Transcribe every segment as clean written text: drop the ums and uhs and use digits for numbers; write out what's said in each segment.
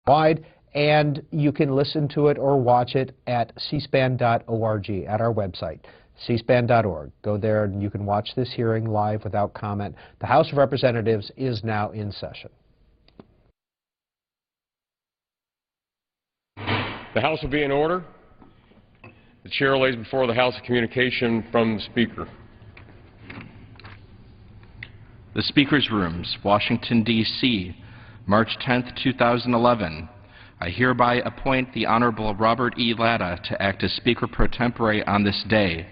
wide, and you can listen to it or watch it at cspan.org, at our website, cspan.org. Go there and you can watch this hearing live without comment. The House of Representatives is now in session. The House will be in order. The Chair lays before the House a communication from the Speaker. The Speaker's Rooms, Washington, D.C., March 10, 2011. I hereby appoint the Honorable Robert E. Latta to act as Speaker pro tempore on this day.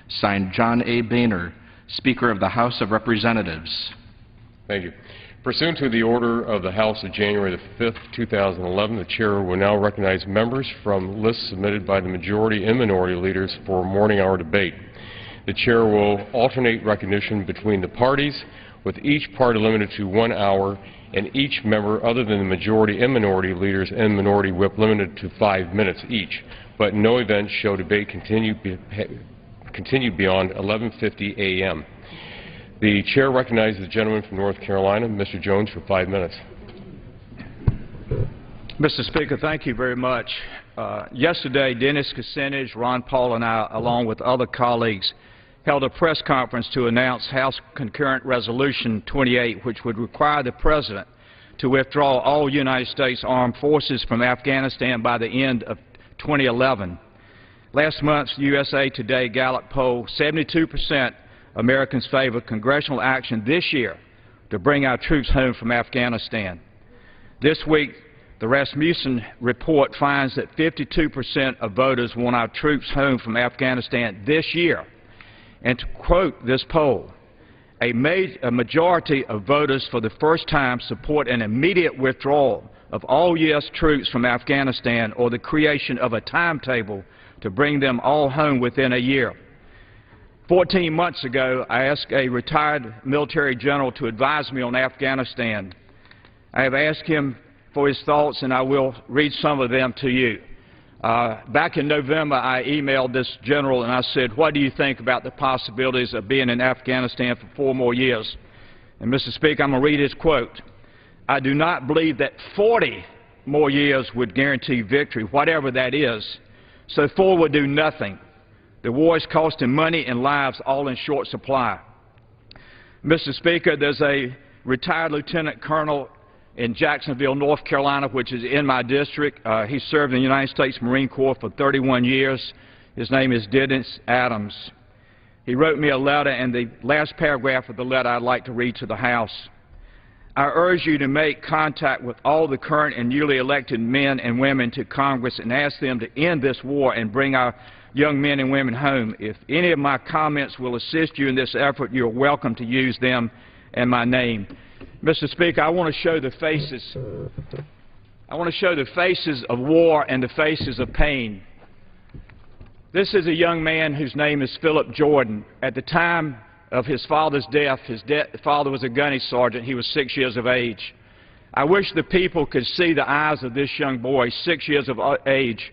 Signed, John A. Boehner, Speaker of the House of Representatives. Thank you. Pursuant to the order of the House of January the 5th, 2011, the Chair will now recognize members from lists submitted by the majority and minority leaders for morning hour debate. The Chair will alternate recognition between the parties, with each party limited to 1 hour, and each member other than the majority and minority leaders and minority whip limited to 5 minutes each, but no event shall debate continue beyond 11:50 a.m. The Chair recognizes the gentleman from North Carolina, Mr. Jones, for 5 minutes. Mr. Speaker, thank you very much. Yesterday, Dennis Kucinich, Ron Paul, and I, along with other colleagues, held a press conference to announce House Concurrent Resolution 28, which would require the President to withdraw all United States armed forces from Afghanistan by the end of 2011. Last month's USA Today Gallup poll, 72% Americans favor congressional action this year to bring our troops home from Afghanistan. This week, the Rasmussen report finds that 52% of voters want our troops home from Afghanistan this year. And to quote this poll, a majority of voters for the first time support an immediate withdrawal of all U.S. troops from Afghanistan or the creation of a timetable to bring them all home within a year. 14 months ago, I asked a retired military general to advise me on Afghanistan. I have asked him for his thoughts, and I will read some of them to you. Back in November, I emailed this general and I said, what do you think about the possibilities of being in Afghanistan for 4 more years? And Mr. Speaker, I'm going to read his quote. I do not believe that 40 more years would guarantee victory, whatever that is. So 4 would do nothing. The war is costing money and lives all in short supply. Mr. Speaker, there's a retired lieutenant colonel in Jacksonville, North Carolina, which is in my district. He served in the United States Marine Corps for 31 years. His name is Dennis Adams. He wrote me a letter, and the last paragraph of the letter I'd like to read to the House. I urge you to make contact with all the current and newly elected men and women to Congress and ask them to end this war and bring our young men and women home. If any of my comments will assist you in this effort, you're welcome to use them and my name. Mr. Speaker, I want to show the faces. I want to show the faces of war and the faces of pain. This is a young man whose name is Philip Jordan. At the time of his father's death, his father was a gunny sergeant. He was 6 years of age. I wish the people could see the eyes of this young boy, 6 years of age,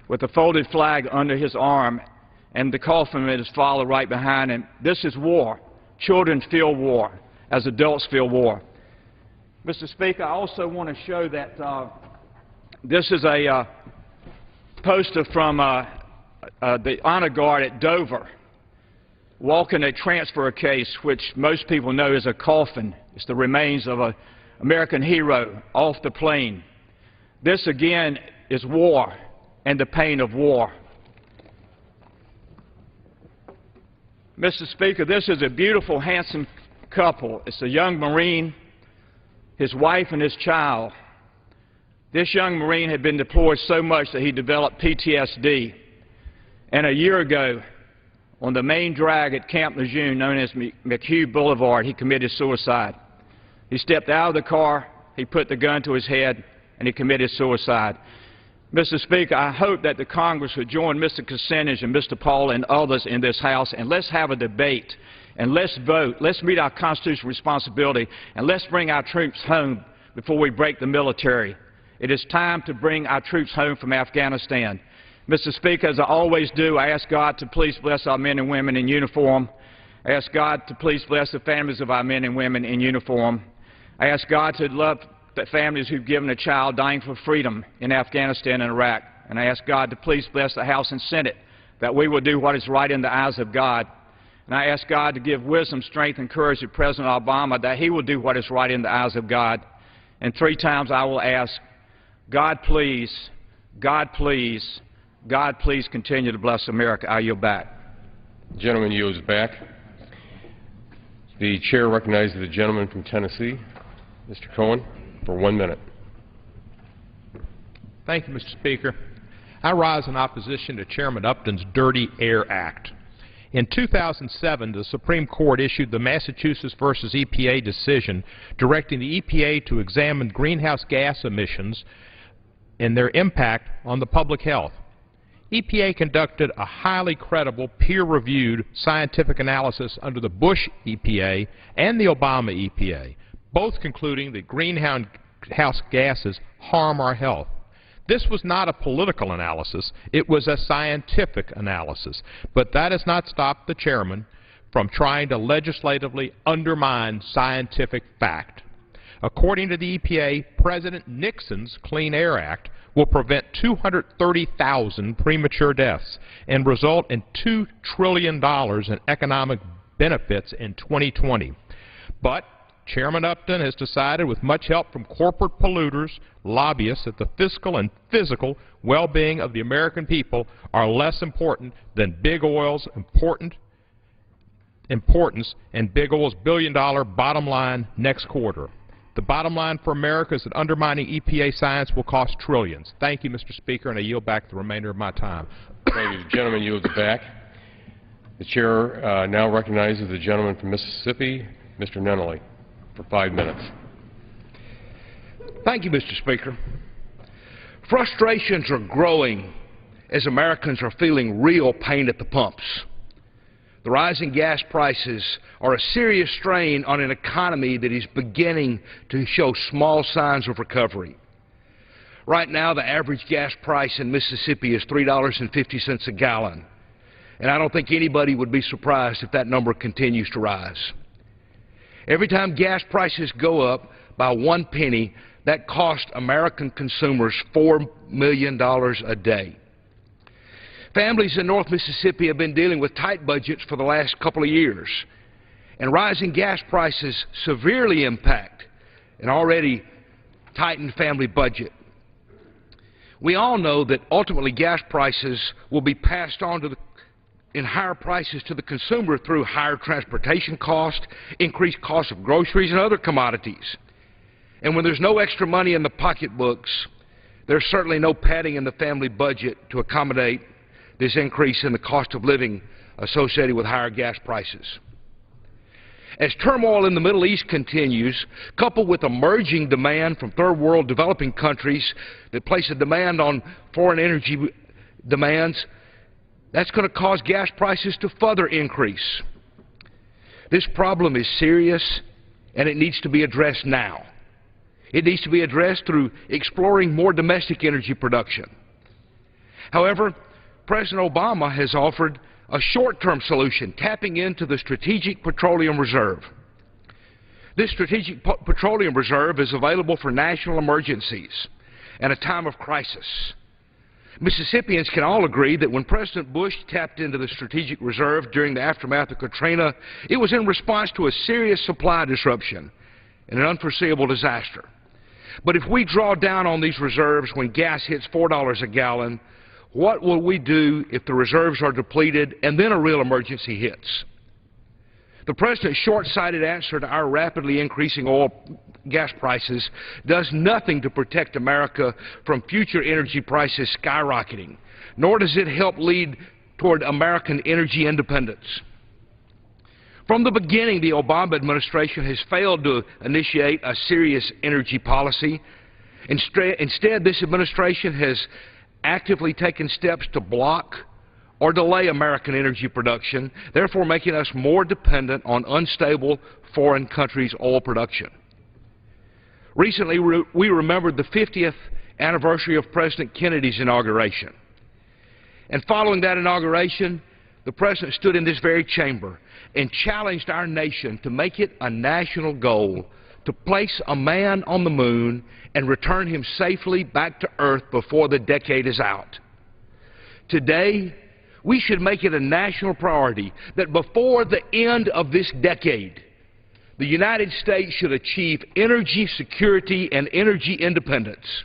with a folded flag under his arm and the coffin of his father right behind him. This is war. Children feel war as adults feel war. Mr. Speaker, I also want to show that this is a poster from the Honor Guard at Dover, walking a transfer case, which most people know is a coffin. It's the remains of an American hero off the plane. This, again, is war and the pain of war. Mr. Speaker, this is a beautiful, handsome couple. It's a young Marine, his wife, and his child. This young Marine had been deployed so much that he developed PTSD. And a year ago, on the main drag at Camp Lejeune, known as McHugh Boulevard, he committed suicide. He stepped out of the car, he put the gun to his head, and he committed suicide. Mr. Speaker, I hope that the Congress would join Mr. Kucinich and Mr. Paul and others in this House, and let's have a debate, and let's vote. Let's meet our constitutional responsibility, and let's bring our troops home before we break the military. It is time to bring our troops home from Afghanistan. Mr. Speaker, as I always do, I ask God to please bless our men and women in uniform. I ask God to please bless the families of our men and women in uniform. I ask God to love the families who've given a child dying for freedom in Afghanistan and Iraq. And I ask God to please bless the House and Senate, that we will do what is right in the eyes of God. And I ask God to give wisdom, strength, and courage to President Obama, that he will do what is right in the eyes of God. And 3 times I will ask, God please, God please, God please continue to bless America. I yield back. The gentleman yields back. The chair recognizes the gentleman from Tennessee, Mr. Cohen, for 1 minute. Thank you, Mr. Speaker. I rise in opposition to Chairman Upton's Dirty Air Act. In 2007, the Supreme Court issued the Massachusetts versus EPA decision directing the EPA to examine greenhouse gas emissions and their impact on the public health. EPA conducted a highly credible, peer-reviewed scientific analysis under the Bush EPA and the Obama EPA, both concluding that greenhouse gases harm our health. This was not a political analysis, it was a scientific analysis. But that has not stopped the chairman from trying to legislatively undermine scientific fact. According to the EPA, President Nixon's Clean Air Act will prevent 230,000 premature deaths and result in $2 trillion in economic benefits in 2020. But Chairman Upton has decided, with much help from corporate polluters, lobbyists, that the fiscal and physical well-being of the American people are less important than Big Oil's importance and Big Oil's billion-dollar bottom line next quarter. The bottom line for America is that undermining EPA science will cost trillions. Thank you, Mr. Speaker, and I yield back the remainder of my time. Thank you. The gentleman yields back. The chair now recognizes the gentleman from Mississippi, Mr. Nunley, for 5 minutes. Thank you, Mr. Speaker. Frustrations are growing as Americans are feeling real pain at the pumps. The rising gas prices are a serious strain on an economy that is beginning to show small signs of recovery. Right now, the average gas price in Mississippi is $3.50 a gallon, and I don't think anybody would be surprised if that number continues to rise. Every time gas prices go up by 1 penny, that costs American consumers $4 million a day. Families in North Mississippi have been dealing with tight budgets for the last couple of years, and rising gas prices severely impact an already tightened family budget. We all know that ultimately gas prices will be passed on in higher prices to the consumer through higher transportation costs, increased costs of groceries and other commodities. And when there's no extra money in the pocketbooks, there's certainly no padding in the family budget to accommodate this increase in the cost of living associated with higher gas prices. As turmoil in the Middle East continues, coupled with emerging demand from third world developing countries that place a demand on foreign energy demands, that's going to cause gas prices to further increase. This problem is serious, and it needs to be addressed now. It needs to be addressed through exploring more domestic energy production. However, President Obama has offered a short-term solution, tapping into the Strategic Petroleum Reserve. This Strategic Petroleum Reserve is available for national emergencies and a time of crisis. Mississippians can all agree that when President Bush tapped into the Strategic Reserve during the aftermath of Katrina, it was in response to a serious supply disruption and an unforeseeable disaster. But if we draw down on these reserves when gas hits $4 a gallon, what will we do if the reserves are depleted and then a real emergency hits? The President's short-sighted answer to our rapidly increasing gas prices does nothing to protect America from future energy prices skyrocketing, nor does it help lead toward American energy independence. From the beginning, the Obama administration has failed to initiate a serious energy policy. Instead, this administration has actively taken steps to block or delay American energy production, therefore making us more dependent on unstable foreign countries' oil production. Recently, we remembered the 50th anniversary of President Kennedy's inauguration. And following that inauguration, the President stood in this very chamber and challenged our nation to make it a national goal to place a man on the moon and return him safely back to Earth before the decade is out. Today, we should make it a national priority that before the end of this decade, the United States should achieve energy security and energy independence.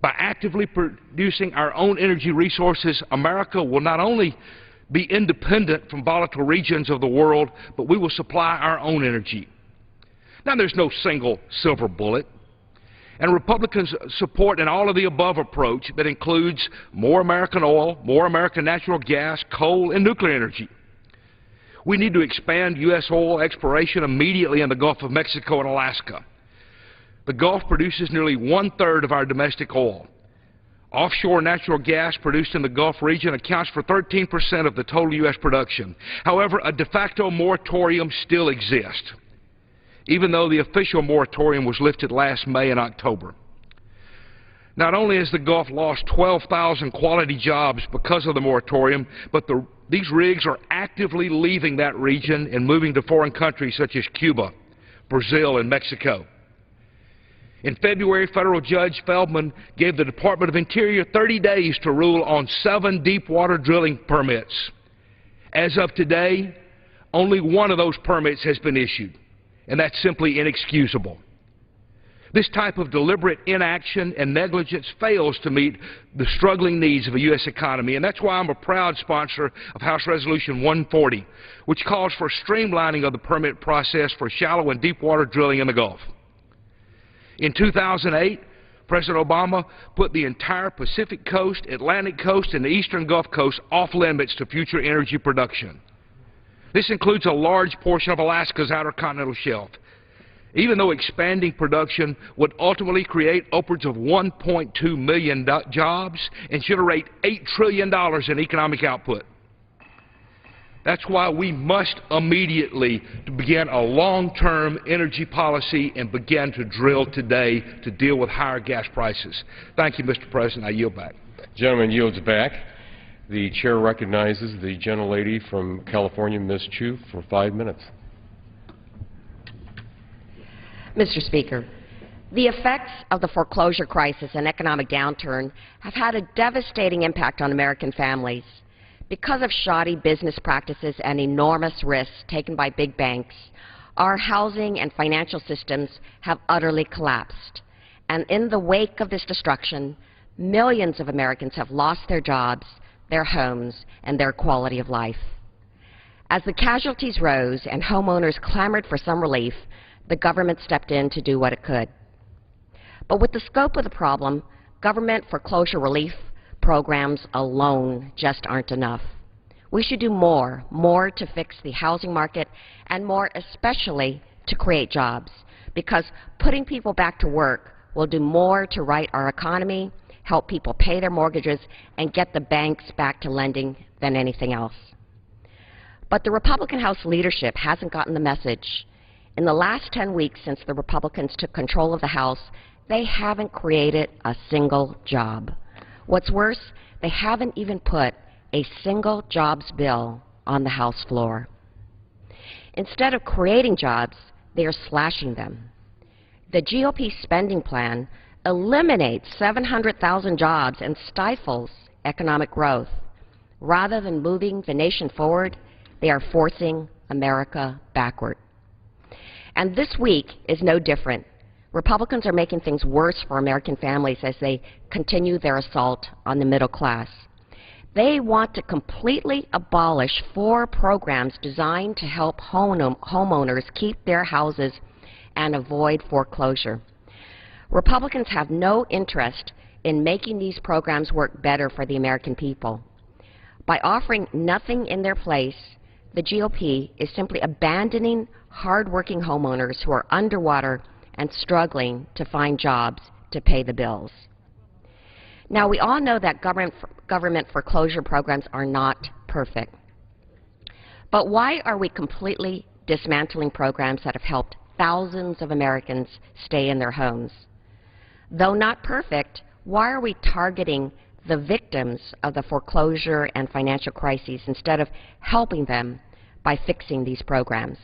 By actively producing our own energy resources, America will not only be independent from volatile regions of the world, but we will supply our own energy. Now, there's no single silver bullet, and Republicans support an all-of-the-above approach that includes more American oil, more American natural gas, coal, and nuclear energy. We need to expand U.S. oil exploration immediately in the Gulf of Mexico and Alaska. The Gulf produces nearly one-third of our domestic oil. Offshore natural gas produced in the Gulf region accounts for 13% of the total U.S. production. However, a de facto moratorium still exists, even though the official moratorium was lifted last May and October. Not only has the Gulf lost 12,000 quality jobs because of the moratorium, but these rigs are actively leaving that region and moving to foreign countries such as Cuba, Brazil, and Mexico. In February, Federal Judge Feldman gave the Department of Interior 30 days to rule on 7 deep-water drilling permits. As of today, only one of those permits has been issued, and that's simply inexcusable. This type of deliberate inaction and negligence fails to meet the struggling needs of a U.S. economy, and that's why I'm a proud sponsor of House Resolution 140, which calls for streamlining of the permit process for shallow and deep-water drilling in the Gulf. In 2008, President Obama put the entire Pacific Coast, Atlantic Coast, and the Eastern Gulf Coast off limits to future energy production. This includes a large portion of Alaska's outer continental shelf, even though expanding production would ultimately create upwards of 1.2 million jobs and generate $8 trillion in economic output. That's why we must immediately begin a long-term energy policy and begin to drill today to deal with higher gas prices. Thank you, Mr. President. I yield back. Gentleman yields back. The chair recognizes the gentlelady from California, Ms. Chu, for 5 minutes. Mr. Speaker, the effects of the foreclosure crisis and economic downturn have had a devastating impact on American families. Because of shoddy business practices and enormous risks taken by big banks, our housing and financial systems have utterly collapsed. And in the wake of this destruction, millions of Americans have lost their jobs, their homes, and their quality of life. As the casualties rose and homeowners clamored for some relief, the government stepped in to do what it could. But with the scope of the problem, government foreclosure relief programs alone just aren't enough. We should do more to fix the housing market, and more especially to create jobs, because putting people back to work will do more to right our economy, help people pay their mortgages, and get the banks back to lending than anything else. But the Republican House leadership hasn't gotten the message. In the last 10 weeks since the Republicans took control of the House, they haven't created a single job. What's worse, they haven't even put a single jobs bill on the House floor. Instead of creating jobs, they are slashing them. The GOP spending plan eliminates 700,000 jobs and stifles economic growth. Rather than moving the nation forward, they are forcing America backward. And this week is no different. Republicans are making things worse for American families as they continue their assault on the middle class. They want to completely abolish 4 programs designed to help homeowners keep their houses and avoid foreclosure. Republicans have no interest in making these programs work better for the American people. By offering nothing in their place, the GOP is simply abandoning hard-working homeowners who are underwater and struggling to find jobs to pay the bills. Now, we all know that government foreclosure programs are not perfect. But why are we completely dismantling programs that have helped thousands of Americans stay in their homes? Though not perfect, why are we targeting the victims of the foreclosure and financial crises instead of helping them by fixing these programs?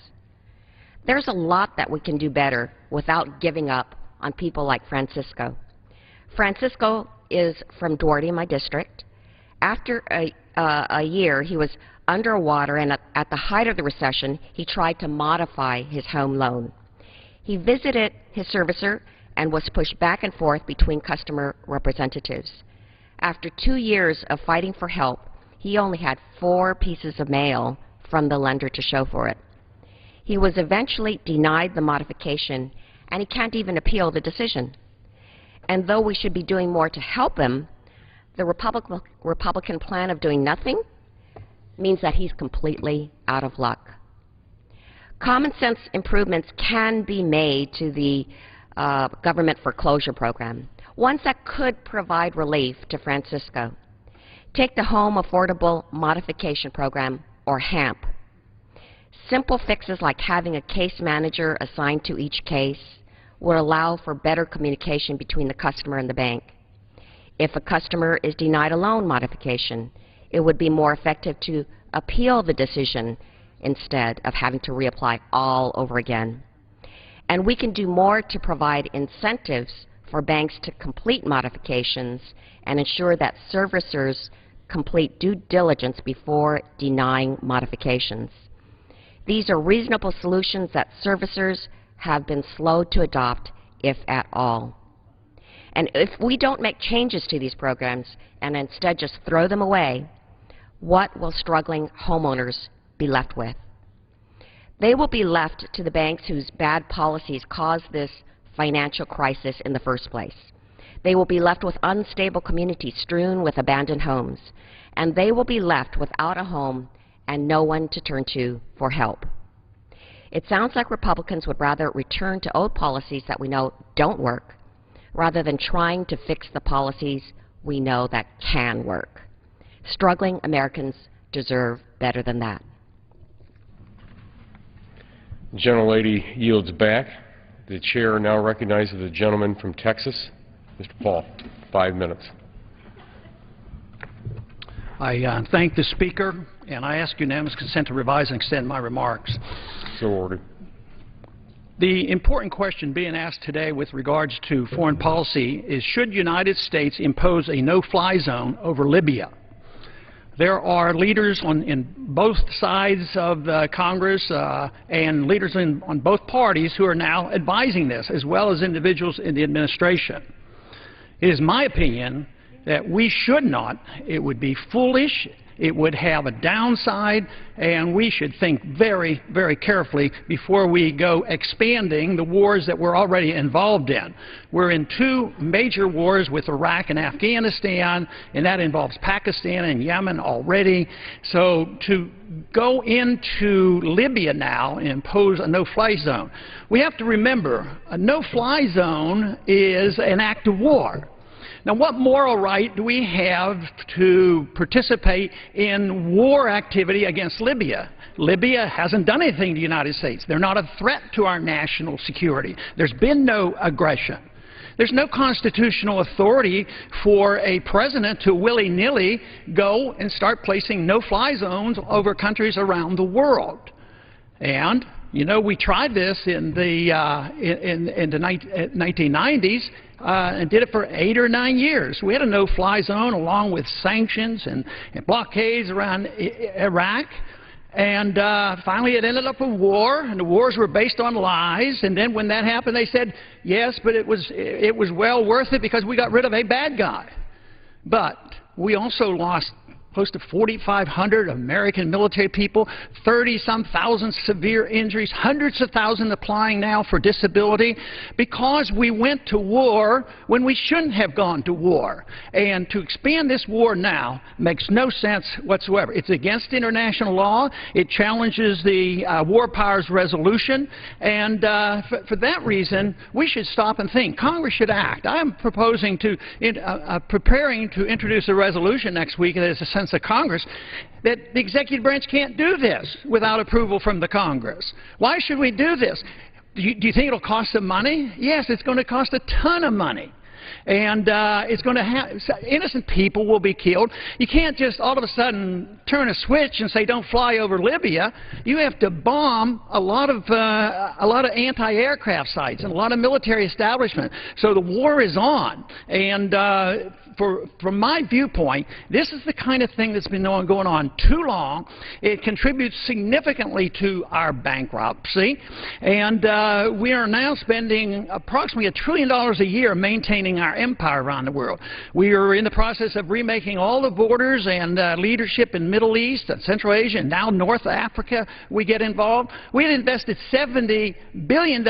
There's a lot that we can do better without giving up on people like Francisco. Francisco is from Doherty, my district. After a year, he was underwater, and at the height of the recession, he tried to modify his home loan. He visited his servicer and was pushed back and forth between customer representatives. After 2 years of fighting for help, he only had 4 pieces of mail from the lender to show for it. He was eventually denied the modification, and he can't even appeal the decision. And though we should be doing more to help him, the Republican plan of doing nothing means that he's completely out of luck. Common sense improvements can be made to the government foreclosure program, ones that could provide relief to Francisco. Take the Home Affordable Modification Program, or HAMP. Simple fixes like having a case manager assigned to each case will allow for better communication between the customer and the bank. If a customer is denied a loan modification, it would be more effective to appeal the decision instead of having to reapply all over again. And we can do more to provide incentives for banks to complete modifications and ensure that servicers complete due diligence before denying modifications. These are reasonable solutions that servicers have been slow to adopt, if at all. And if we don't make changes to these programs and instead just throw them away, what will struggling homeowners be left with? They will be left to the banks whose bad policies caused this financial crisis in the first place. They will be left with unstable communities strewn with abandoned homes, and they will be left without a home and no one to turn to for help. It sounds like Republicans would rather return to old policies that we know don't work, rather than trying to fix the policies we know that can work. Struggling Americans deserve better than that. The gentlelady yields back. The chair now recognizes the gentleman from Texas, Mr. Paul. 5 minutes. I thank the Speaker, and I ask unanimous consent to revise and extend my remarks. So ordered. The important question being asked today with regards to foreign policy is, should the United States impose a no-fly zone over Libya? There are leaders in both sides of the Congress and leaders on both parties who are now advising this, as well as individuals in the administration. It is my opinion that we should not. It would be foolish. It would have a downside, and we should think very, very carefully before we go expanding the wars that we're already involved in. We're in 2 major wars with Iraq and Afghanistan, and that involves Pakistan and Yemen already. So to go into Libya now and impose a no-fly zone, we have to remember a no-fly zone is an act of war. Now, what moral right do we have to participate in war activity against Libya? Libya hasn't done anything to the United States. They're not a threat to our national security. There's been no aggression. There's no constitutional authority for a president to willy-nilly go and start placing no-fly zones over countries around the world. And you know, we tried this in the 1990s and did it for 8 or 9 years. We had a no-fly zone along with sanctions and blockades around Iraq. And finally it ended up a war, and the wars were based on lies. And then when that happened, they said, yes, but it was well worth it because we got rid of a bad guy. But we also lost close to 4,500 American military people, 30-some thousand severe injuries, hundreds of thousands applying now for disability, because we went to war when we shouldn't have gone to war. And to expand this war now makes no sense whatsoever. It's against international law. It challenges the War Powers Resolution. And for that reason, we should stop and think. Congress should act. I'm proposing to, preparing to introduce a resolution next week that is a sense of Congress that the executive branch can't do this without approval from the Congress. Why should we do this? Do you think it'll cost them money? Yes, it's going to cost a ton of money. And it's going to have innocent people will be killed. You can't just all of a sudden turn a switch and say don't fly over Libya. You have to bomb a lot of anti-aircraft sites and a lot of military establishment. So the war is on. And from my viewpoint, this is the kind of thing that's been going on too long. It contributes significantly to our bankruptcy, and we are now spending approximately $1 trillion a year maintaining our empire around the world. We are in the process of remaking all the borders and leadership in Middle East and Central Asia, and now North Africa we get involved. We had invested $70 billion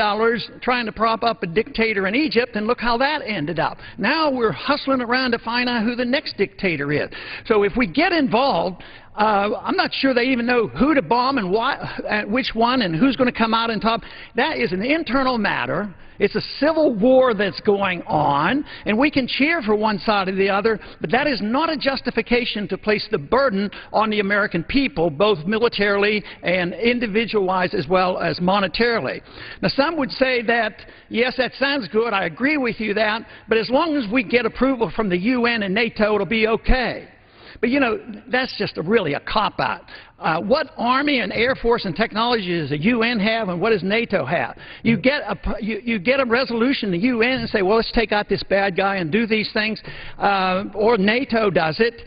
trying to prop up a dictator in Egypt, and look how that ended up. Now we're hustling around to find out who the next dictator is. So if we get involved, I'm not sure they even know who to bomb and why, which one, and who's going to come out on top. That is an internal matter. It's a civil war that's going on, and we can cheer for one side or the other, but that is not a justification to place the burden on the American people, both militarily and individual-wise as well as monetarily. Now, some would say that, yes, that sounds good, I agree with you that, but as long as we get approval from the UN and NATO, it'll be okay. But, you know, that's just really a cop-out. What Army and Air Force and technology does the UN have, and what does NATO have? You get a resolution in the UN and say, well, let's take out this bad guy and do these things, or NATO does it.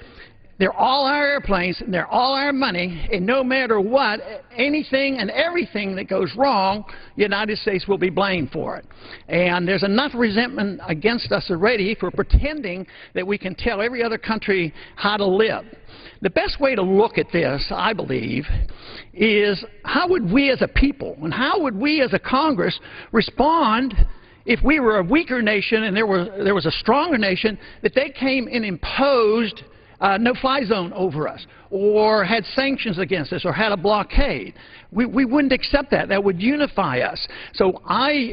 They're all our airplanes, and they're all our money, and no matter what, anything and everything that goes wrong, the United States will be blamed for it. And there's enough resentment against us already for pretending that we can tell every other country how to live. The best way to look at this, I believe, is how would we as a people and how would we as a Congress respond if we were a weaker nation and there was a stronger nation, that they came and imposed no-fly zone over us, or had sanctions against us, or had a blockade. We wouldn't accept that. That would unify us. So I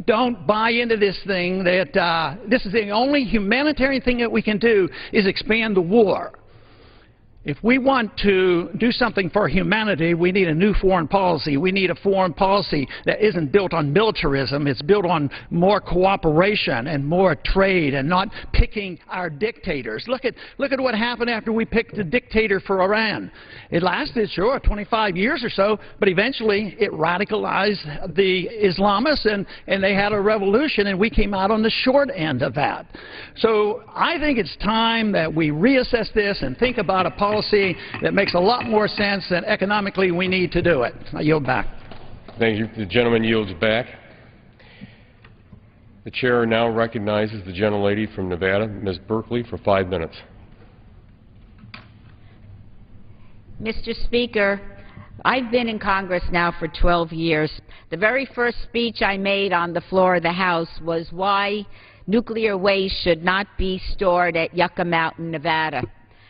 don't buy into this thing that this is the only humanitarian thing that we can do is expand the war. If we want to do something for humanity, we need a new foreign policy. We need a foreign policy that isn't built on militarism. It's built on more cooperation and more trade and not picking our dictators. Look at what happened after we picked a dictator for Iran. It lasted, sure, 25 years or so, but eventually it radicalized the Islamists and they had a revolution, and we came out on the short end of that. So I think it's time that we reassess this and think about a policy that makes a lot more sense than economically we need to do it. I yield back. Thank you. The gentleman yields back. The chair now recognizes the gentlelady from Nevada, Ms. Berkeley, for 5 minutes. Mr. Speaker, I've been in Congress now for 12 years. The very first speech I made on the floor of the House was why nuclear waste should not be stored at Yucca Mountain, Nevada.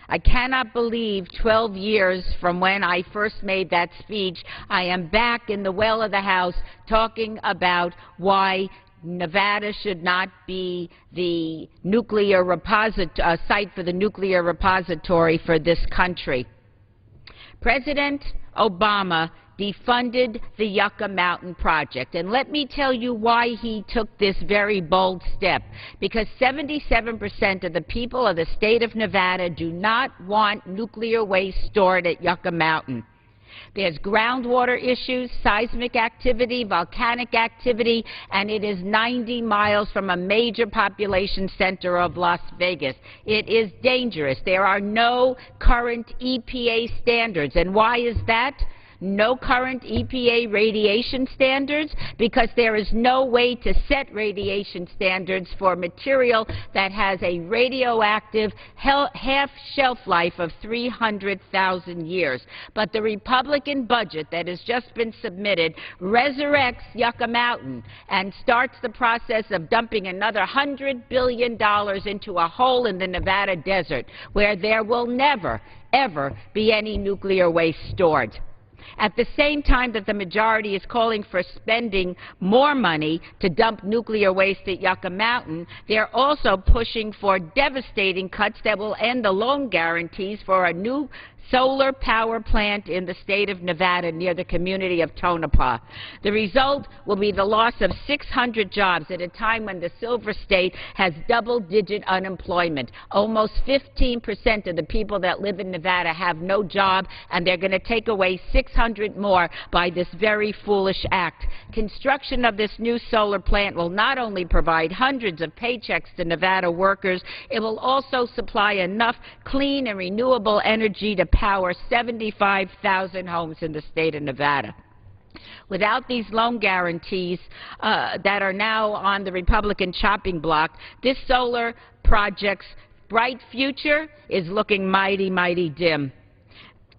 I cannot believe 12 years from when I first made that speech, I am back in the well of the House talking about why Nevada should not be the nuclear site for the nuclear repository for this country. President Obama defunded the Yucca Mountain project. And let me tell you why he took this very bold step. Because 77% of the people of the state of Nevada do not want nuclear waste stored at Yucca Mountain. There's groundwater issues, seismic activity, volcanic activity, and it is 90 miles from a major population center of Las Vegas. It is dangerous. There are no current EPA standards. And why is that? No current EPA radiation standards, because there is no way to set radiation standards for material that has a radioactive half shelf life of 300,000 years. But the Republican budget that has just been submitted resurrects Yucca Mountain and starts the process of dumping another $100 billion into a hole in the Nevada desert where there will never, ever be any nuclear waste stored. At the same time that the majority is calling for spending more money to dump nuclear waste at Yucca Mountain, they're also pushing for devastating cuts that will end the loan guarantees for a new solar power plant in the state of Nevada near the community of Tonopah. The result will be the loss of 600 jobs at a time when the Silver State has double-digit unemployment. Almost 15% of the people that live in Nevada have no job, and they're going to take away 600 more by this very foolish act. Construction of this new solar plant will not only provide hundreds of paychecks to Nevada workers, it will also supply enough clean and renewable energy to power 75,000 homes in the state of Nevada. Without these loan guarantees that are now on the Republican chopping block, this solar project's bright future is looking mighty, mighty dim.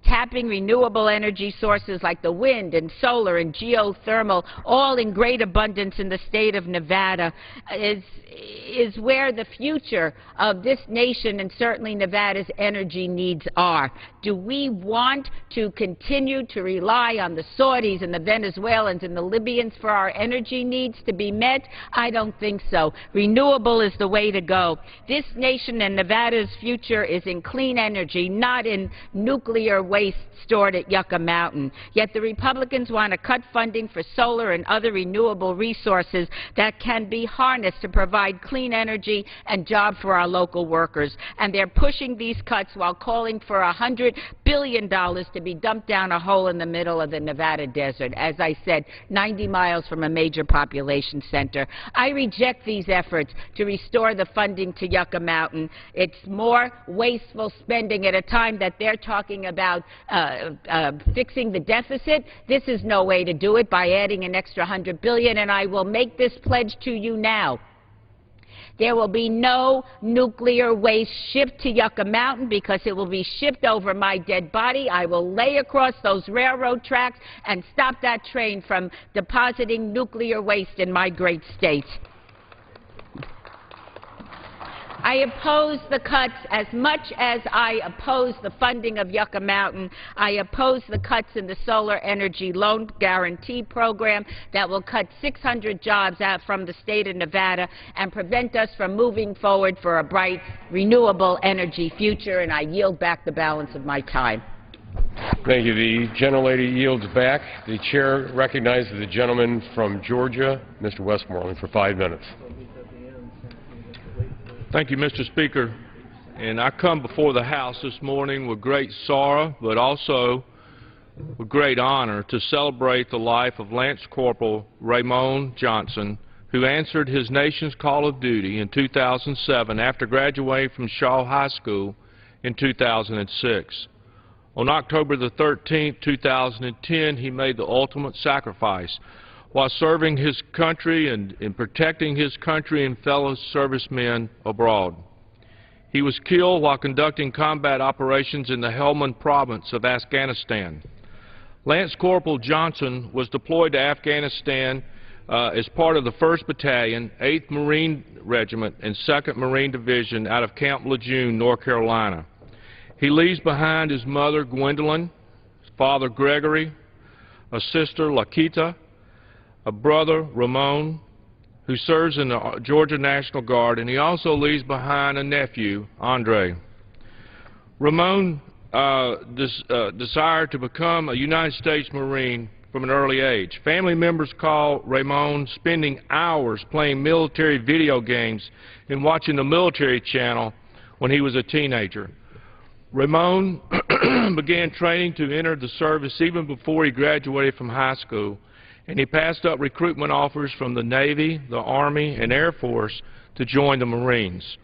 Tapping renewable energy sources like the wind and solar and geothermal, all in great abundance in the state of Nevada, is where the future of this nation and certainly Nevada's energy needs are. Do we want to continue to rely on the Saudis and the Venezuelans and the Libyans for our energy needs to be met? I don't think so. Renewable is the way to go. This nation and Nevada's future is in clean energy, not in nuclear waste stored at Yucca Mountain. Yet the Republicans want to cut funding for solar and other renewable resources that can be harnessed to provide clean energy and jobs for our local workers. And they're pushing these cuts while calling for $100 billion to be dumped down a hole in the middle of the Nevada desert, as I said, 90 miles from a major population center. I reject these efforts to restore the funding to Yucca Mountain. It's more wasteful spending at a time that they're talking about fixing the deficit. This is no way to do it, by adding an extra $100 billion, and I will make this pledge to you now. There will be no nuclear waste shipped to Yucca Mountain because it will be shipped over my dead body. I will lay across those railroad tracks and stop that train from depositing nuclear waste in my great state. I oppose the cuts as much as I oppose the funding of Yucca Mountain. I oppose the cuts in the solar energy loan guarantee program that will cut 600 jobs out from the state of Nevada and prevent us from moving forward for a bright, renewable energy future, and I yield back the balance of my time. Thank you. The gentlelady yields back. The chair recognizes the gentleman from Georgia, Mr. Westmoreland, for 5 minutes. Thank you, Mr. Speaker. And I come before the House this morning with great sorrow, but also with great honor to celebrate the life of Lance Corporal Raymond Johnson, who answered his nation's call of duty in 2007 after graduating from Shaw High School in 2006. On October the 13th, 2010, he made the ultimate sacrifice while serving his country and protecting his country and fellow servicemen abroad. He was killed while conducting combat operations in the Helmand province of Afghanistan. Lance Corporal Johnson was deployed to Afghanistan as part of the 1st Battalion, 8th Marine Regiment, and 2nd Marine Division out of Camp Lejeune, North Carolina. He leaves behind his mother, Gwendolyn, his father, Gregory, a sister, Lakita, a brother, Ramon, who serves in the Georgia National Guard, and he also leaves behind a nephew, Andre. Ramon desired to become a United States Marine from an early age. Family members call Ramon spending hours playing military video games and watching the military channel when he was a teenager. Ramon began training to enter the service even before he graduated from high school, and he passed up recruitment offers from the Navy, the Army, and Air Force to join the Marines.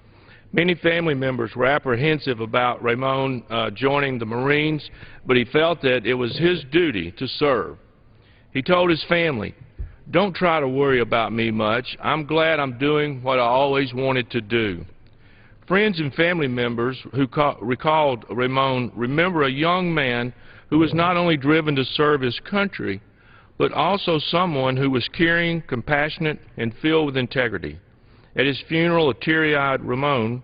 Many family members were apprehensive about Ramon joining the Marines, but he felt that it was his duty to serve. He told his family, "Don't try to worry about me much. I'm glad I'm doing what I always wanted to do." Friends and family members who recalled Ramon remember a young man who was not only driven to serve his country, but also someone who was caring, compassionate, and filled with integrity. At his funeral, a teary-eyed Ramon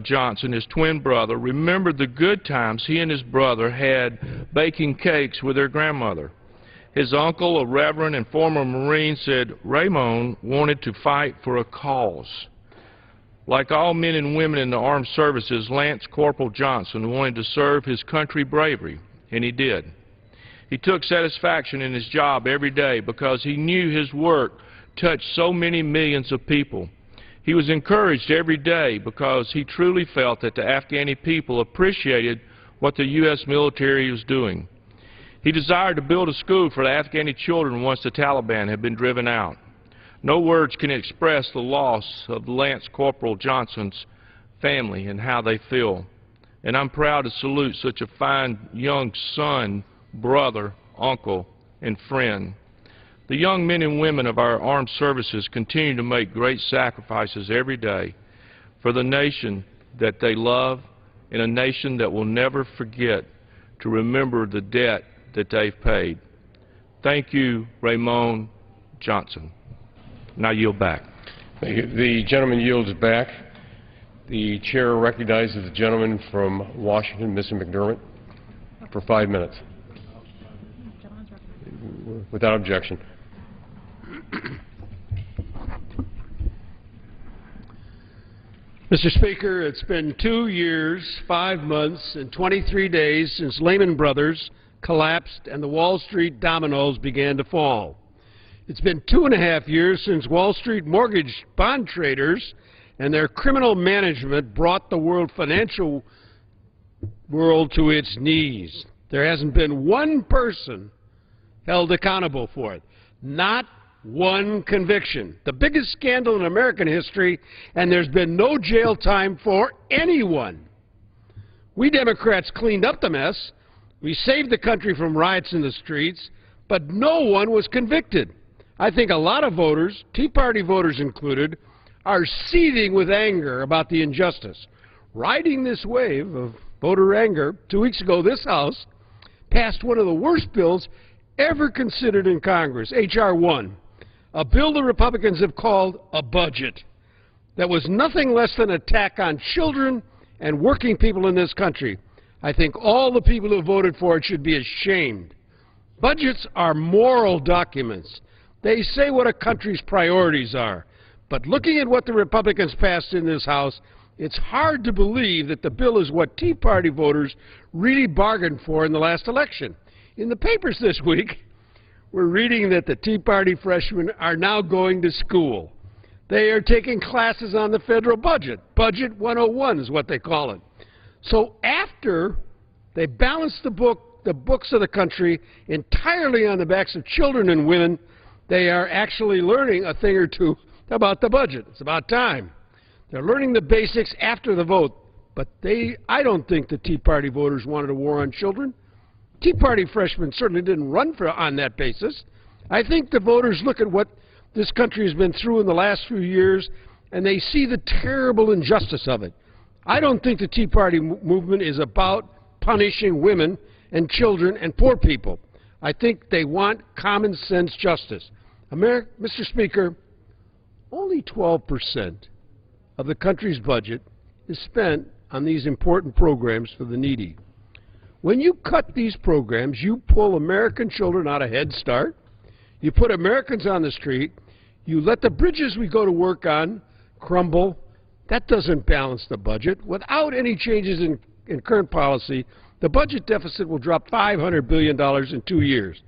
Johnson, his twin brother, remembered the good times he and his brother had baking cakes with their grandmother. His uncle, a reverend and former Marine, said Ramon wanted to fight for a cause. Like all men and women in the armed services, Lance Corporal Johnson wanted to serve his country bravely, and he did. He took satisfaction in his job every day because he knew his work touched so many millions of people. He was encouraged every day because he truly felt that the Afghani people appreciated what the U.S. military was doing. He desired to build a school for the Afghani children once the Taliban had been driven out. No words can express the loss of Lance Corporal Johnson's family and how they feel. And I'm proud to salute such a fine young son, brother, uncle, and friend. The young men and women of our armed services continue to make great sacrifices every day for the nation that they love and a nation that will never forget to remember the debt that they've paid. Thank you, Raymond Johnson. Now yield back. Thank you. The gentleman yields back. The chair recognizes the gentleman from Washington, Mr. McDermott, for 5 minutes. Without objection. Mr. Speaker, it's been 2 years, 5 months, and 23 days since Lehman Brothers collapsed and the Wall Street dominoes began to fall. It's been 2.5 years since Wall Street mortgage bond traders and their criminal management brought the world financial world to its knees. There hasn't been one person held accountable for it. Not one conviction. The biggest scandal in American history, and there's been no jail time for anyone. We Democrats cleaned up the mess. We saved the country from riots in the streets, but no one was convicted. I think a lot of voters, Tea Party voters included, are seething with anger about the injustice. Riding this wave of voter anger, 2 weeks ago this House passed one of the worst bills ever considered in Congress, H.R. 1, a bill the Republicans have called a budget that was nothing less than an attack on children and working people in this country. I think all the people who voted for it should be ashamed. Budgets are moral documents. They say what a country's priorities are. But looking at what the Republicans passed in this House, it's hard to believe that the bill is what Tea Party voters really bargained for in the last election. In the papers this week, we're reading that the Tea Party freshmen are now going to school. They are taking classes on the federal budget. Budget 101 is what they call it. So after they balance the books of the country entirely on the backs of children and women, they are actually learning a thing or two about the budget. It's about time. They're learning the basics after the vote. But I don't think the Tea Party voters wanted a war on children. Tea Party freshmen certainly didn't run on that basis. I think the voters look at what this country has been through in the last few years, and they see the terrible injustice of it. I don't think the Tea Party movement is about punishing women and children and poor people. I think they want common sense justice. Mr. Speaker, only 12% of the country's budget is spent on these important programs for the needy. When you cut these programs, you pull American children out of Head Start, you put Americans on the street, you let the bridges we go to work on crumble. That doesn't balance the budget. Without any changes in current policy, the budget deficit will drop $500 billion in 2 years.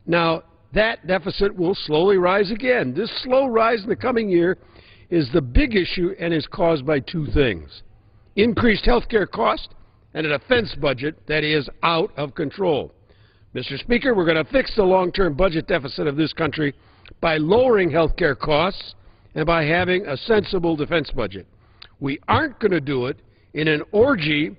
Now, that deficit will slowly rise again. This slow rise in the coming year is the big issue and is caused by two things: increased health care costs and a defense budget that is out of control. Mr. Speaker, we're going to fix the long-term budget deficit of this country by lowering health care costs and by having a sensible defense budget. We aren't going to do it in an orgy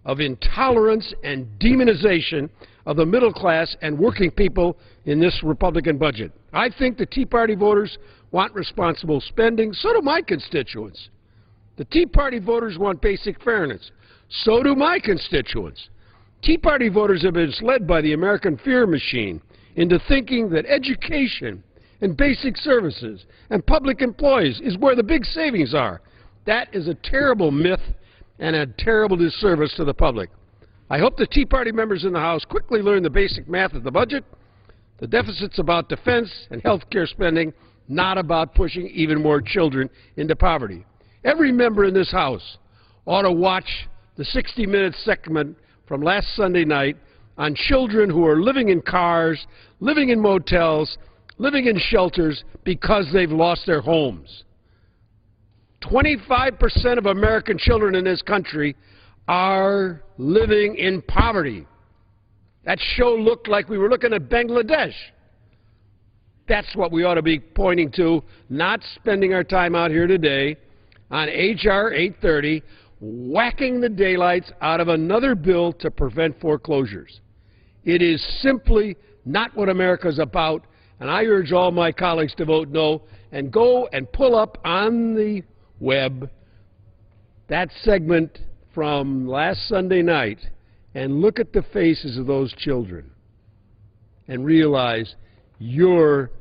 of intolerance and demonization of the middle class and working people in this Republican budget. I think the Tea Party voters want responsible spending. So do my constituents. The Tea Party voters want basic fairness. So do my constituents. Tea Party voters have been misled by the American fear machine into thinking that education and basic services and public employees is where the big savings are. That is a terrible myth and a terrible disservice to the public. I hope the Tea Party members in the House quickly learn the basic math of the budget. The deficit's about defense and health care spending, not about pushing even more children into poverty. Every member in this House ought to watch the 60-minute segment from last Sunday night on children who are living in cars, living in motels, living in shelters because they've lost their homes. 25% of American children in this country are living in poverty. That show looked like we were looking at Bangladesh. That's what we ought to be pointing to, not spending our time out here today on H.R. 830, whacking the daylights out of another bill to prevent foreclosures. It is simply not what America's about, and I urge all my colleagues to vote no and go and pull up on the web that segment from last Sunday night and look at the faces of those children and realize you're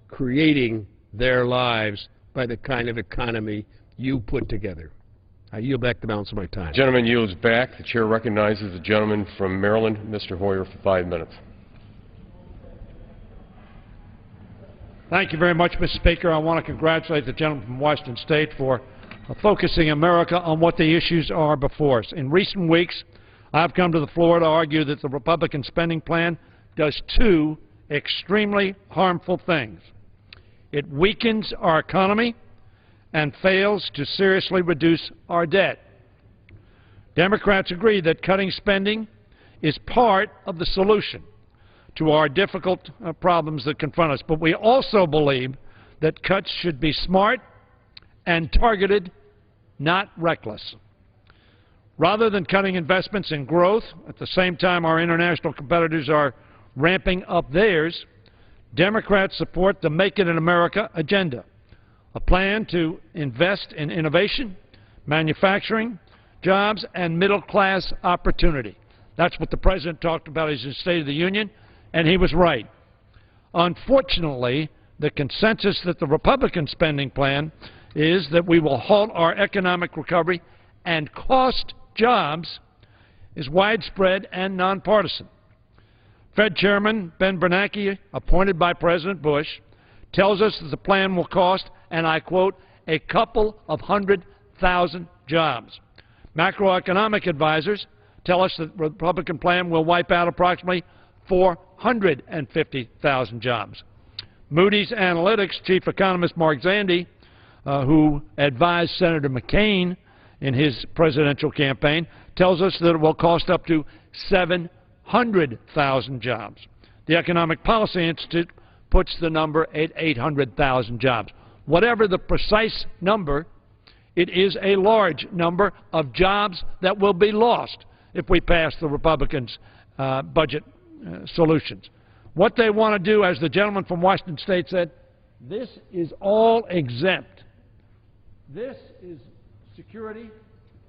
creating their lives by the kind of economy you put together. I yield back the balance of my time. The gentleman yields back. The chair recognizes the gentleman from Maryland, Mr. Hoyer, for 5 minutes. Thank you very much, Mr. Speaker. I want to congratulate the gentleman from Washington State for focusing America on what the issues are before us. In recent weeks, I've come to the floor to argue that the Republican spending plan does two extremely harmful things. It weakens our economy and fails to seriously reduce our debt. Democrats agree that cutting spending is part of the solution to our difficult problems that confront us, but we also believe that cuts should be smart and targeted, not reckless. Rather than cutting investments in growth, at the same time our international competitors are ramping up theirs, Democrats support the Make It in America agenda, a plan to invest in innovation, manufacturing, jobs, and middle-class opportunity. That's what the President talked about in his State of the Union, and he was right. Unfortunately, the consensus that the Republican spending plan is that we will halt our economic recovery and cost jobs is widespread and nonpartisan. Fed Chairman Ben Bernanke, appointed by President Bush, tells us that the plan will cost, and I quote, a couple of 100,000 jobs. Macroeconomic advisors tell us that the Republican plan will wipe out approximately 450,000 jobs. Moody's Analytics chief economist Mark Zandi, who advised Senator McCain in his presidential campaign, tells us that it will cost up to 700,000 jobs. The Economic Policy Institute puts the number at 800,000 jobs. Whatever the precise number, it is a large number of jobs that will be lost if we pass the Republicans' budget solutions. What they want to do, as the gentleman from Washington State said, this is all exempt. This is security.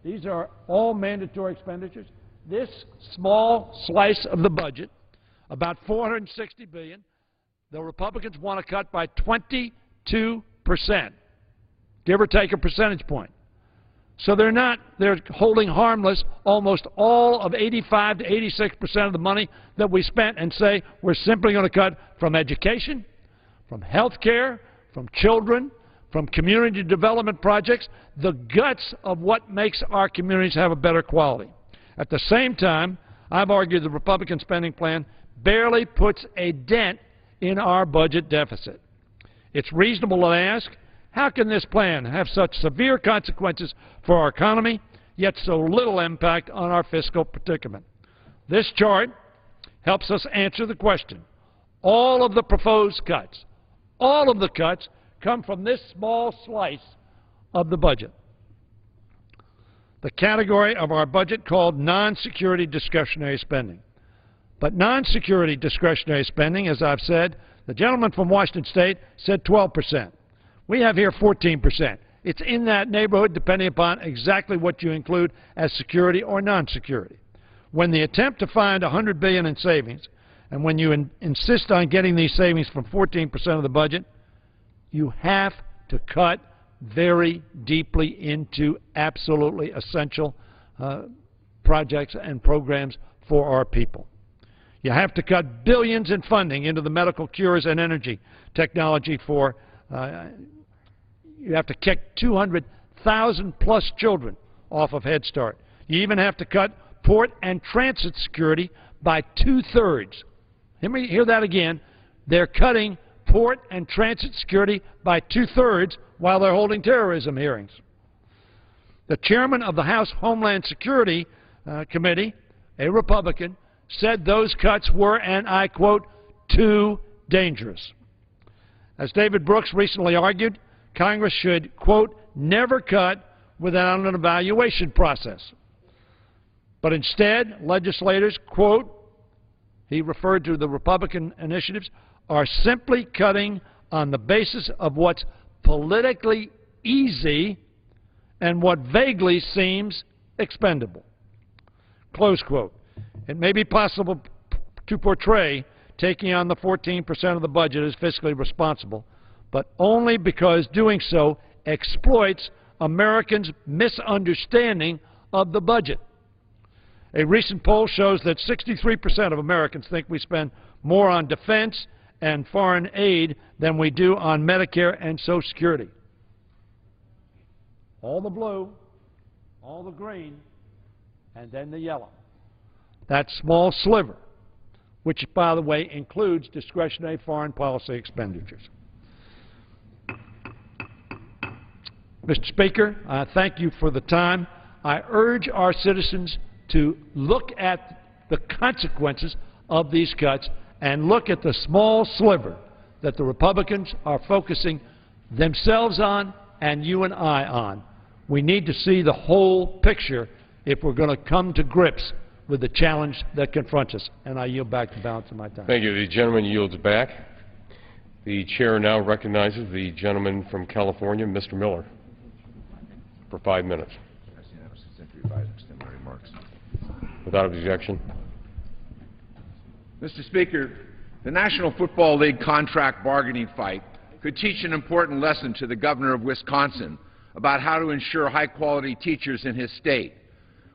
These are all mandatory expenditures. This small slice of the budget, about $460 billion, the Republicans want to cut by 22%, give or take a percentage point. So they're holding harmless almost all of 85 to 86% of the money that we spent and say we're simply going to cut from education, from health care, from children, from community development projects, the guts of what makes our communities have a better quality. At the same time, I've argued the Republican spending plan barely puts a dent in our budget deficit. It's reasonable to ask, how can this plan have such severe consequences for our economy, yet so little impact on our fiscal predicament? This chart helps us answer the question. All of the proposed cuts, all of the cuts come from this small slice of the budget. The category of our budget called non-security discretionary spending. But non-security discretionary spending, as I've said, the gentleman from Washington State said 12%. We have here 14%. It's in that neighborhood depending upon exactly what you include as security or non-security. When the attempt to find $100 billion in savings, and when you insist on getting these savings from 14% of the budget, you have to cut very deeply into absolutely essential projects and programs for our people. You have to cut billions in funding into the medical cures and energy technology for, you have to kick 1,000+ children off of Head Start. You even have to cut port and transit security by 2/3. Let me hear that again. They're cutting port and transit security by 2/3 while they're holding terrorism hearings. The chairman of the House Homeland Security Committee, a Republican, said those cuts were, and I quote, too dangerous. As David Brooks recently argued, Congress should, quote, never cut without an evaluation process. But instead, legislators, quote, he referred to the Republican initiatives, are simply cutting on the basis of what's politically easy and what vaguely seems expendable. Close quote. It may be possible to portray taking on the 14% of the budget as fiscally responsible, but only because doing so exploits Americans' misunderstanding of the budget. A recent poll shows that 63% of Americans think we spend more on defense and foreign aid than we do on Medicare and Social Security. All the blue, all the green, and then the yellow. That small sliver, which, by the way, includes discretionary foreign policy expenditures. Mr. Speaker, I thank you for the time. I urge our citizens to look at the consequences of these cuts and look at the small sliver that the Republicans are focusing themselves on and you and I on. We need to see the whole picture if we're going to come to grips with the challenge that confronts us. And I yield back the balance of my time. Thank you. The gentleman yields back. The chair now recognizes the gentleman from California, Mr. Miller, for 5 minutes. Without objection. Mr. Speaker, the National Football League contract bargaining fight could teach an important lesson to the governor of Wisconsin about how to ensure high-quality teachers in his state.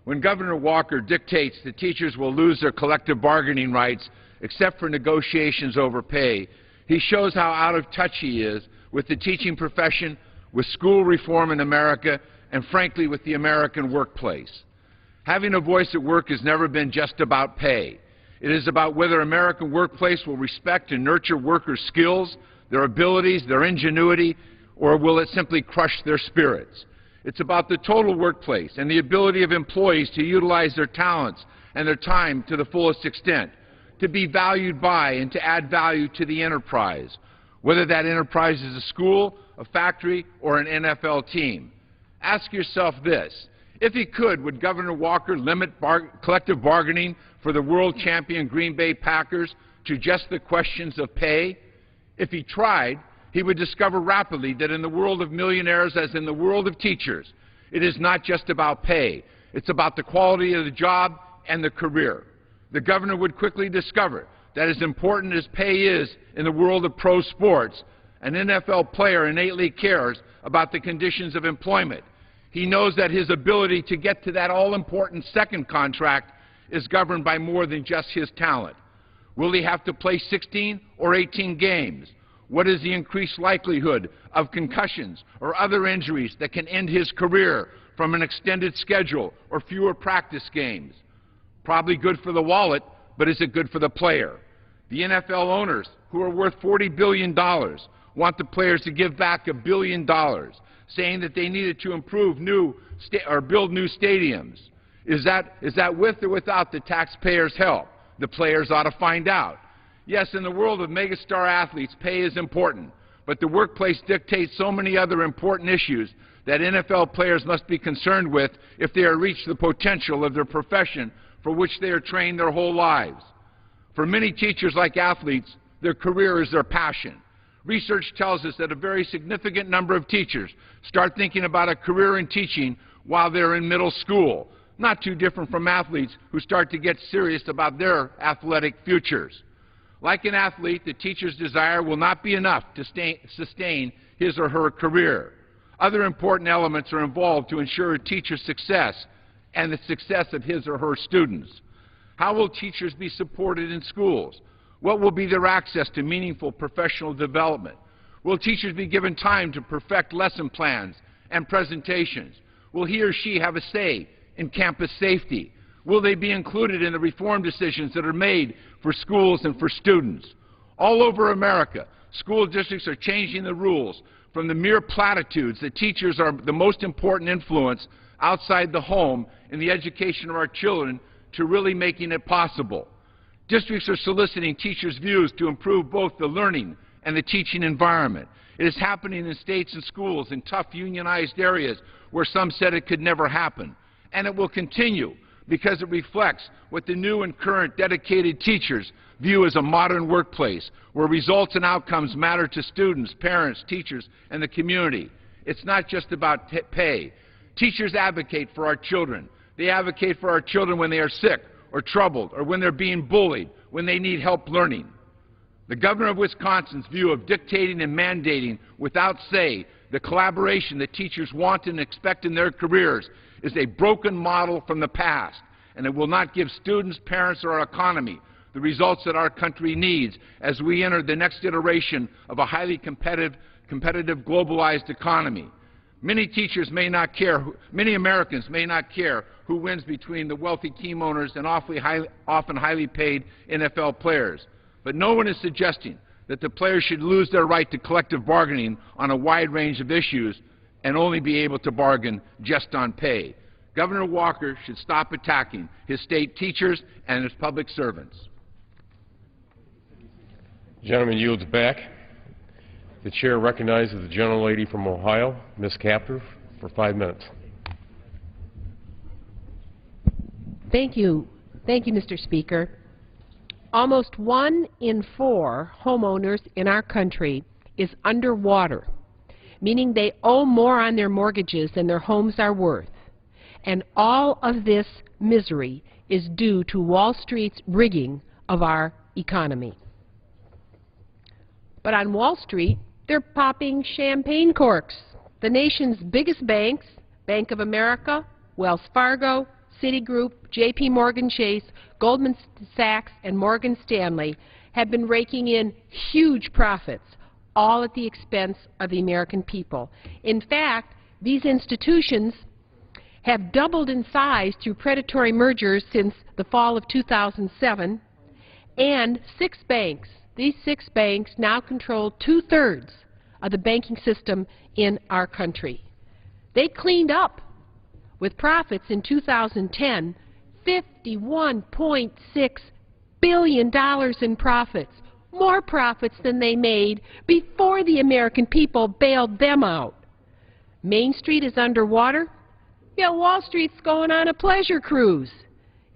When Governor Walker dictates that teachers will lose their collective bargaining rights except for negotiations over pay, he shows how out of touch he is with the teaching profession, with school reform in America, and frankly with the American workplace. Having a voice at work has never been just about pay. It is about whether American workplace will respect and nurture workers' skills, their abilities, their ingenuity, or will it simply crush their spirits? It's about the total workplace and the ability of employees to utilize their talents and their time to the fullest extent, to be valued by and to add value to the enterprise, whether that enterprise is a school, a factory, or an NFL team. Ask yourself this. If he could, would Governor Walker limit collective bargaining for the world champion Green Bay Packers to just the questions of pay? If he tried, he would discover rapidly that in the world of millionaires, as in the world of teachers, it is not just about pay. It's about the quality of the job and the career. The governor would quickly discover that as important as pay is in the world of pro sports, an NFL player innately cares about the conditions of employment. He knows that his ability to get to that all-important second contract is governed by more than just his talent. Will he have to play 16 or 18 games? What is the increased likelihood of concussions or other injuries that can end his career from an extended schedule or fewer practice games? Probably good for the wallet, but is it good for the player? The NFL owners, who are worth $40 billion, want the players to give back $1 billion, saying that they needed to improve build new stadiums. Is that with or without the taxpayers' help? The players ought to find out. Yes, in the world of megastar athletes, pay is important, but the workplace dictates so many other important issues that NFL players must be concerned with if they are to reach the potential of their profession for which they are trained their whole lives. For many teachers, like athletes, their career is their passion. Research tells us that a very significant number of teachers start thinking about a career in teaching while they're in middle school, not too different from athletes who start to get serious about their athletic futures. Like an athlete, the teacher's desire will not be enough to sustain his or her career. Other important elements are involved to ensure a teacher's success and the success of his or her students. How will teachers be supported in schools? What will be their access to meaningful professional development? Will teachers be given time to perfect lesson plans and presentations? Will he or she have a say in campus safety? Will they be included in the reform decisions that are made for schools and for students? All over America, school districts are changing the rules from the mere platitudes that teachers are the most important influence outside the home in the education of our children to really making it possible. Districts are soliciting teachers' views to improve both the learning and the teaching environment. It is happening in states and schools in tough unionized areas where some said it could never happen. And it will continue because it reflects what the new and current dedicated teachers view as a modern workplace where results and outcomes matter to students, parents, teachers, and the community. It's not just about pay. Teachers advocate for our children. They advocate for our children when they are sick or troubled or when they're being bullied, when they need help learning. The governor of Wisconsin's view of dictating and mandating without say the collaboration that teachers want and expect in their careers is a broken model from the past, and it will not give students, parents, or our economy the results that our country needs as we enter the next iteration of a highly competitive globalized economy. Many teachers may not care, many Americans may not care who wins between the wealthy team owners and often highly paid NFL players. But no one is suggesting that the players should lose their right to collective bargaining on a wide range of issues and only be able to bargain just on pay. Governor Walker should stop attacking his state teachers and his public servants. The gentleman yields back. The chair recognizes the gentlelady from Ohio, Ms. Capter, for 5 minutes. Thank you. Thank you, Mr. Speaker. Almost 1 in 4 homeowners in our country is underwater, meaning they owe more on their mortgages than their homes are worth. And all of this misery is due to Wall Street's rigging of our economy. But on Wall Street, they're popping champagne corks. The nation's biggest banks, Bank of America, Wells Fargo, Citigroup, J.P. Morgan Chase, Goldman Sachs, and Morgan Stanley have been raking in huge profits, all at the expense of the American people. In fact, these institutions have doubled in size through predatory mergers since the fall of 2007, and 6 banks, these 6 banks now control 2/3 of the banking system in our country. They cleaned up with profits in 2010, $51.6 billion in profits, more profits than they made before the American people bailed them out. Main Street is underwater, yet Wall Street's going on a pleasure cruise.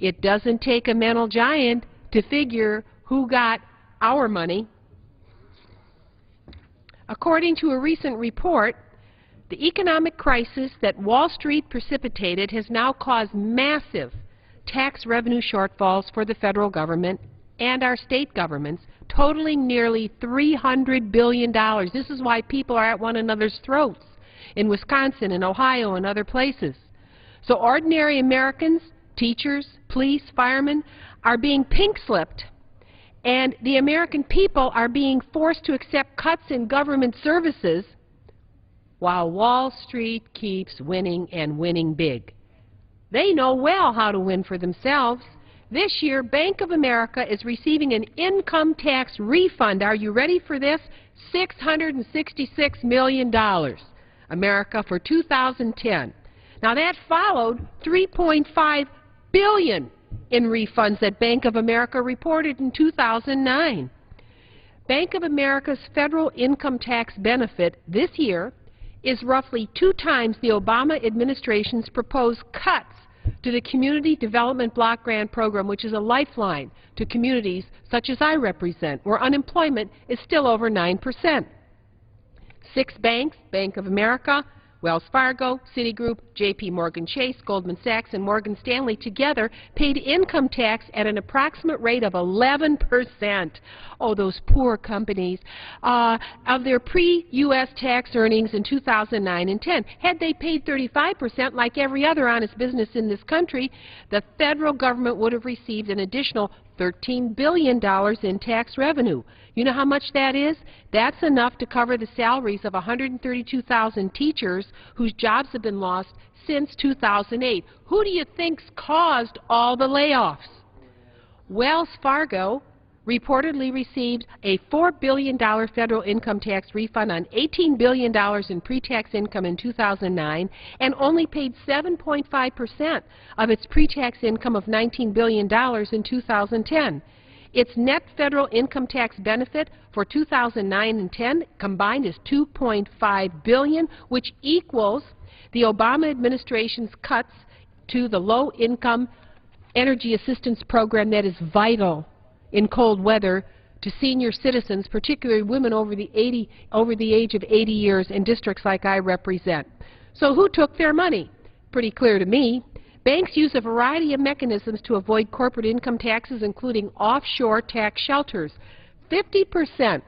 It doesn't take a mental giant to figure who got our money. According to a recent report, the economic crisis that Wall Street precipitated has now caused massive tax revenue shortfalls for the federal government and our state governments, totaling nearly $300 billion. This is why people are at one another's throats in Wisconsin and Ohio and other places. So ordinary Americans, teachers, police, firemen, are being pink-slipped, and the American people are being forced to accept cuts in government services while Wall Street keeps winning and winning big. They know well how to win for themselves. This year, Bank of America is receiving an income tax refund. Are you ready for this? $666 million, America, for 2010. Now that followed $3.5 billion in refunds that Bank of America reported in 2009. Bank of America's federal income tax benefit this year is roughly 2 times the Obama administration's proposed cuts to the Community Development Block Grant Program, which is a lifeline to communities such as I represent, where unemployment is still over 9%. 6 banks, Bank of America, Wells Fargo, Citigroup, J.P. Morgan Chase, Goldman Sachs, and Morgan Stanley together paid income tax at an approximate rate of 11%. Oh, those poor companies. Of their pre-U.S. tax earnings in 2009 and 10. Had they paid 35% like every other honest business in this country, the federal government would have received an additional $13 billion in tax revenue. You know how much that is? That's enough to cover the salaries of 132,000 teachers whose jobs have been lost since 2008. Who do you think's caused all the layoffs? Wells Fargo reportedly received a $4 billion federal income tax refund on $18 billion in pre-tax income in 2009 and only paid 7.5% of its pre-tax income of $19 billion in 2010. Its net federal income tax benefit for 2009 and 10 combined is $2.5 billion, which equals the Obama administration's cuts to the low-income energy assistance program that is vital in cold weather to senior citizens, particularly women over the age of 80 years in districts like I represent. So who took their money? Pretty clear to me. Banks use a variety of mechanisms to avoid corporate income taxes, including offshore tax shelters. 50%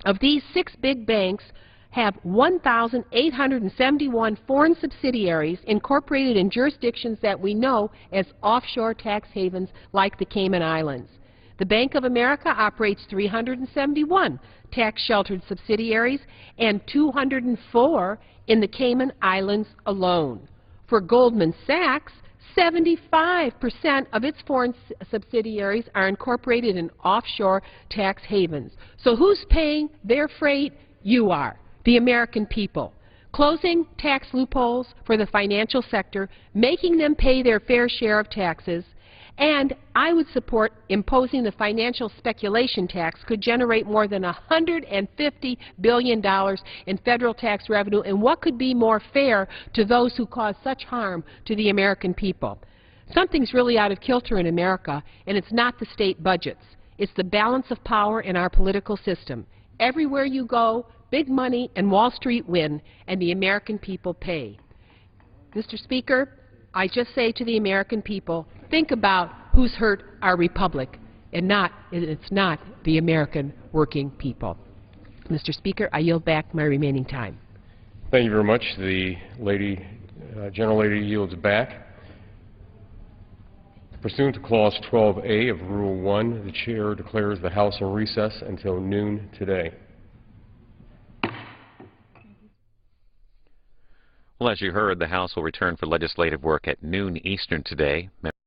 of these 6 big banks have 1,871 foreign subsidiaries incorporated in jurisdictions that we know as offshore tax havens like the Cayman Islands. The Bank of America operates 371 tax-sheltered subsidiaries and 204 in the Cayman Islands alone. For Goldman Sachs, 75% of its foreign subsidiaries are incorporated in offshore tax havens. So who's paying their freight? You are, the American people. Closing tax loopholes for the financial sector, making them pay their fair share of taxes, and I would support imposing the financial speculation tax could generate more than $150 billion in federal tax revenue, and what could be more fair to those who cause such harm to the American people? Something's really out of kilter in America, and it's not the state budgets. It's the balance of power in our political system. Everywhere you go, big money and Wall Street win, and the American people pay. Mr. Speaker, I just say to the American people, think about who's hurt our republic, and it's not the American working people. Mr. Speaker, I yield back my remaining time. Thank you very much. The General Lady yields back. Pursuant to Clause 12A of Rule 1, the Chair declares the House in recess until noon today. Well, as you heard, the House will return for legislative work at noon Eastern today.